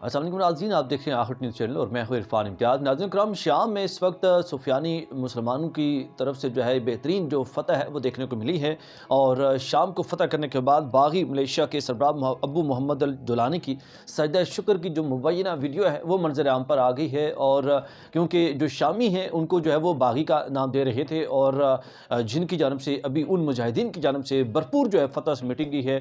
السلام علیکم ناظرین، آپ دیکھ رہے ہیں آخر نیوز چینل اور میں ہوں عرفان امتیاز۔ ناظرین کرام، شام میں اس وقت سفیانی مسلمانوں کی طرف سے جو ہے بہترین جو فتح ہے وہ دیکھنے کو ملی ہے، اور شام کو فتح کرنے کے بعد باغی ملیشیا کے سربراہ ابو محمد الجولانی کی سجدہ شکر کی جو مبینہ ویڈیو ہے وہ منظر عام پر آ گئی ہے، اور کیونکہ جو شامی ہیں ان کو جو ہے وہ باغی کا نام دے رہے تھے، اور جن کی جانب سے ابھی ان مجاہدین کی جانب سے بھرپور جو ہے فتح سمیٹی گئی ہے۔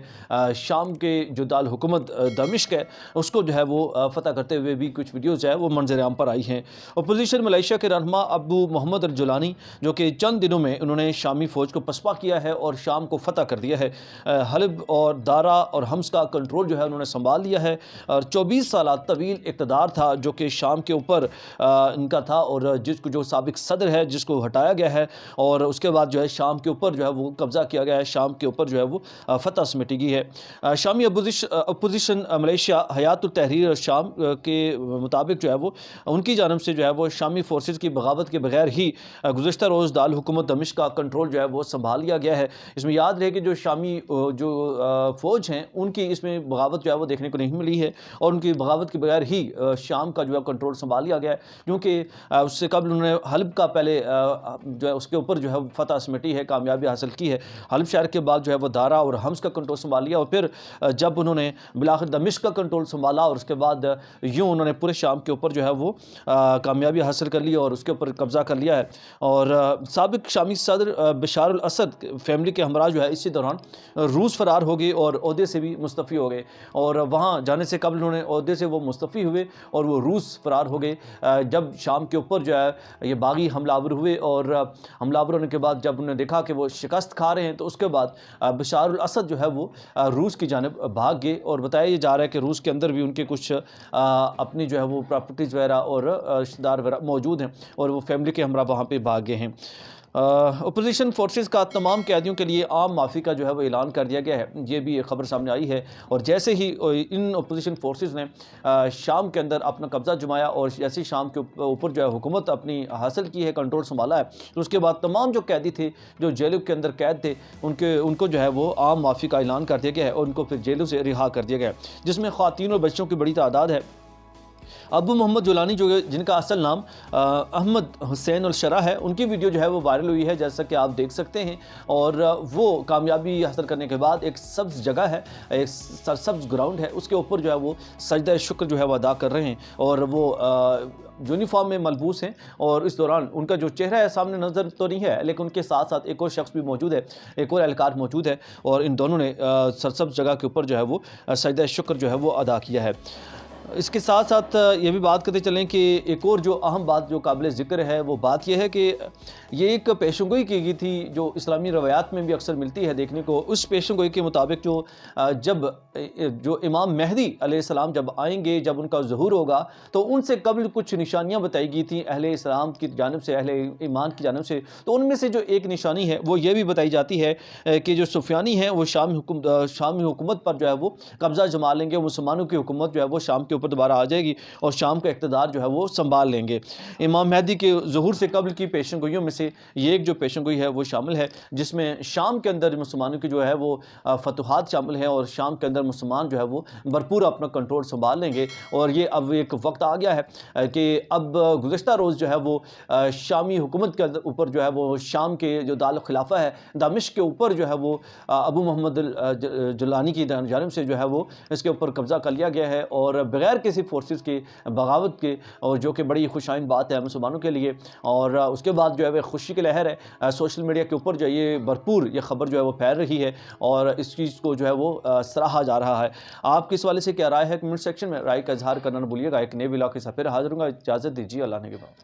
شام کے جو دارالحکومت دمشق ہے اس کو جو ہے وہ فتح کرتے ہوئے بھی کچھ ویڈیوز جو ہے وہ منظر عام پر آئی ہیں۔ اپوزیشن ملیشیا کے رہنما ابو محمد الجولانی جو کہ چند دنوں میں انہوں نے شامی فوج کو پسپا کیا ہے اور شام کو فتح کر دیا ہے، حلب اور دارا اور حمص کا کنٹرول جو ہے انہوں نے سنبھال لیا ہے، اور 24 سالہ طویل اقتدار تھا جو کہ شام کے اوپر ان کا تھا، اور جس کو جو سابق صدر ہے جس کو ہٹایا گیا ہے، اور اس کے بعد جو ہے شام کے اوپر جو ہے وہ قبضہ کیا گیا ہے، شام کے اوپر جو ہے وہ فتح سمیٹی گئی ہے۔ شامی اپوزیشن ملیشیا حیات التحریر شام کے مطابق جو ہے وہ ان کی جانب سے جو ہے وہ شامی فورسز کی بغاوت کے بغیر ہی گزشتہ روز دارالحکومت دمشق کا کنٹرول جو ہے وہ سنبھال لیا گیا ہے۔ اس میں یاد رہے کہ جو شامی جو فوج ہیں ان کی اس میں بغاوت جو ہے وہ دیکھنے کو نہیں ملی ہے، اور ان کی بغاوت کے بغیر ہی شام کا جو ہے کنٹرول سنبھال لیا گیا ہے، کیونکہ اس سے قبل انہوں نے حلب کا پہلے جو ہے اس کے اوپر جو ہے فتح سمیٹی ہے، کامیابی حاصل کی ہے۔ حلب شہر کے بعد جو ہے وہ دارا اور حمص کا کنٹرول سنبھال لیا، اور پھر جب انہوں نے بالآخر دمشق کا کنٹرول سنبھالا اور اس کے بعد یوں انہوں نے پورے شام کے اوپر جو ہے وہ کامیابی حاصل کر لی اور اس کے اوپر قبضہ کر لیا ہے۔ اور سابق شامی صدر بشار الاسد فیملی کے ہمراہ جو ہے اسی دوران روس فرار ہو گئے اور عہدے سے بھی مستعفی ہو گئے، اور وہاں جانے سے قبل انہوں نے عہدے سے وہ مستعفی ہوئے اور وہ روس فرار ہو گئے۔ جب شام کے اوپر جو ہے یہ باغی حملہ آور ہوئے، اور حملہ آور ہونے کے بعد جب انہوں نے دیکھا کہ وہ شکست کھا رہے ہیں تو اس کے بعد بشار الاسد جو ہے وہ روس کی جانب بھاگ گئے، اور بتایا جا رہا ہے کہ روس کے اندر بھی ان کے کچھ اپنی جو ہے وہ پراپرٹیز وغیرہ اور رشتہ دار وغیرہ موجود ہیں، اور وہ فیملی کے ہمراہ وہاں پہ بھاگ گئے ہیں۔ اپوزیشن فورسز کا تمام قیدیوں کے لیے عام معافی کا جو ہے وہ اعلان کر دیا گیا ہے، یہ بھی ایک خبر سامنے آئی ہے۔ اور جیسے ہی ان اپوزیشن فورسز نے شام کے اندر اپنا قبضہ جمایا اور جیسے شام کے اوپر جو ہے حکومت اپنی حاصل کی ہے، کنٹرول سنبھالا ہے، تو اس کے بعد تمام جو قیدی تھے جو جیلوں کے اندر قید تھے ان کو جو ہے وہ عام معافی کا اعلان کر دیا گیا ہے، اور ان کو پھر جیلوں سے رہا کر دیا گیا ہے، جس میں خواتین اور بچوں کی بڑی تعداد ہے۔ ابو محمد جولانی جو جن کا اصل نام احمد حسین الشرح ہے، ان کی ویڈیو جو ہے وہ وائرل ہوئی ہے جیسا کہ آپ دیکھ سکتے ہیں، اور وہ کامیابی حاصل کرنے کے بعد ایک سبز جگہ ہے، ایک سرسبز گراؤنڈ ہے، اس کے اوپر جو ہے وہ سجدہ شکر جو ہے وہ ادا کر رہے ہیں، اور وہ یونیفارم میں ملبوس ہیں، اور اس دوران ان کا جو چہرہ ہے سامنے نظر تو نہیں ہے، لیکن ان کے ساتھ ساتھ ایک اور شخص بھی موجود ہے، ایک اور اہلکار موجود ہے، اور ان دونوں نے سرسبز جگہ کے اوپر جو ہے وہ سجدہ شکر جو ہے وہ ادا کیا ہے۔ اس کے ساتھ ساتھ یہ بھی بات کرتے چلیں کہ ایک اور جو اہم بات جو قابل ذکر ہے وہ بات یہ ہے کہ یہ ایک پیشن گوئی کی گئی تھی جو اسلامی روایات میں بھی اکثر ملتی ہے دیکھنے کو۔ اس پیشن گوئی کے مطابق جو امام مہدی علیہ السلام جب آئیں گے، جب ان کا ظہور ہوگا، تو ان سے قبل کچھ نشانیاں بتائی گئی تھیں اہل اسلام کی جانب سے، اہل ایمان کی جانب سے۔ تو ان میں سے جو ایک نشانی ہے وہ یہ بھی بتائی جاتی ہے کہ جو سفیانی ہیں وہ شامی حکومت پر جو ہے وہ قبضہ جما لیں گے، مسلمانوں کی حکومت جو ہے وہ شام کے اوپر دوبارہ آ جائے گی اور شام کا اقتدار جو ہے وہ سنبھال لیں گے۔ امام مہدی کے ظہور سے قبل کی پیشن گوئیوں میں سے یہ ایک جو پیشن گوئی ہے وہ شامل ہے، جس میں شام کے اندر مسلمانوں کی جو ہے وہ فتوحات شامل ہیں، اور شام کے اندر مسلمان جو ہے وہ بھرپور اپنا کنٹرول سنبھال لیں گے۔ اور یہ اب ایک وقت آ گیا ہے کہ اب گزشتہ روز جو ہے وہ شامی حکومت کے اوپر جو ہے وہ شام کے جو دارالخلافہ ہے دمشق کے اوپر جو ہے وہ ابو محمد الجولانی کی جانب سے جو ہے وہ اس کے اوپر قبضہ کر لیا گیا ہے، اور بغیر کسی فورسز کے بغاوت کے، اور جو کہ بڑی خوشائن بات ہے مسلمانوں کے لیے۔ اور اس کے بعد جو ہے وہ خوشی کی لہر ہے سوشل میڈیا کے اوپر جو ہے یہ بھرپور یہ خبر جو ہے وہ پھیل رہی ہے، اور اس چیز کو جو ہے وہ سراہا جا رہا ہے۔ آپ کس والے سے کیا رائے ہے کمنٹ سیکشن میں رائے کا اظہار کرنا نہ بھولیے گا۔ ایک نئے ولاگ کے ساتھ پھر حاضر ہوں گا، اجازت دیجیے، اللہ نے کے بعد۔